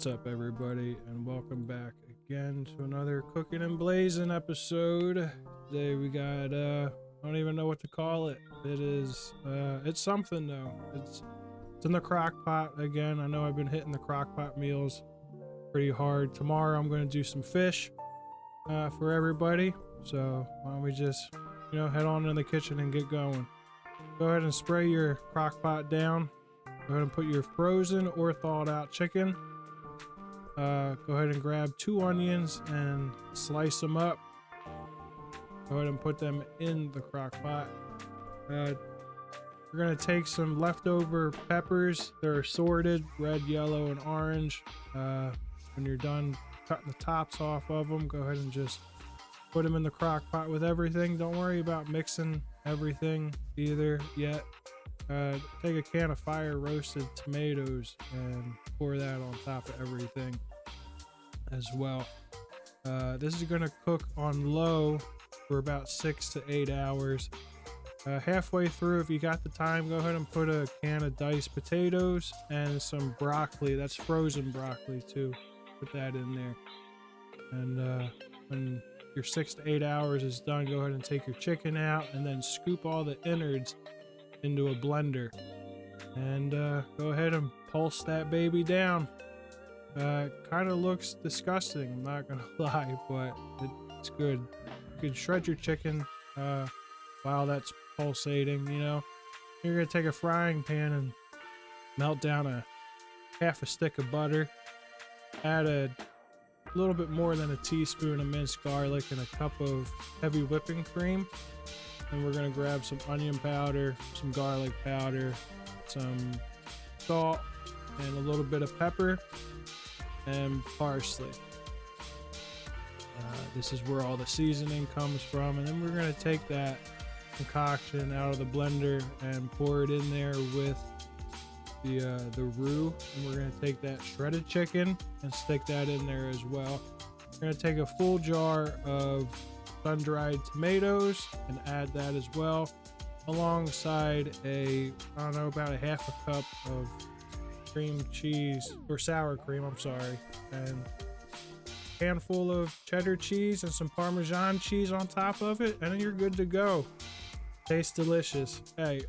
What's up, everybody, and welcome back again to another Cooking and Blazin episode. Today we got I don't even know what to call it. It's something though. It's in the crock pot again. I know I've been hitting the crock pot meals pretty hard. Tomorrow I'm going to do some fish for everybody. So why don't we just head on in the kitchen and get going. Go ahead and spray your crock pot down. Go ahead and put your frozen or thawed out chicken. Go ahead and grab 2 onions and slice them up. Go ahead and put them in the crock pot. We're gonna take some leftover peppers. They're assorted, red, yellow, and orange. When you're done cutting the tops off of them, go ahead and just put them in the crock pot with everything. Don't worry about mixing everything either yet. Take a can of fire roasted tomatoes and pour that on top of everything as well. This is going to cook on low for about 6 to 8 hours. Halfway through, if you got the time, go ahead and put a can of diced potatoes and some broccoli. That's frozen broccoli too. Put that in there. And when your 6 to 8 hours is done, go ahead and take your chicken out and then scoop all the innards into a blender and go ahead and pulse that baby down. Kind of looks disgusting, I'm not gonna lie, but it's good. You can shred your chicken while that's pulsating. You're gonna take a frying pan and melt down a half a stick of butter, add a little bit more than a teaspoon of minced garlic and a cup of heavy whipping cream. And we're gonna grab some onion powder, some garlic powder, some salt, and a little bit of pepper and parsley. This is where all the seasoning comes from. And then we're gonna take that concoction out of the blender and pour it in there with the roux. And we're gonna take that shredded chicken and stick that in there as well. We're gonna take a full jar of sun-dried tomatoes and add that as well, alongside about a half a cup of cream cheese, or sour cream, I'm sorry, and a handful of cheddar cheese and some Parmesan cheese on top of it, and then you're good to go. Tastes delicious. Hey,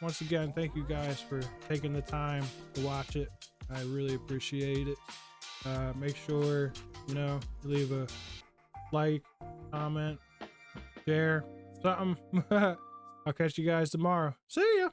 once again, thank you guys for taking the time to watch it. I really appreciate it. Make sure you leave a like, comment, share, something. I'll catch you guys tomorrow. See ya.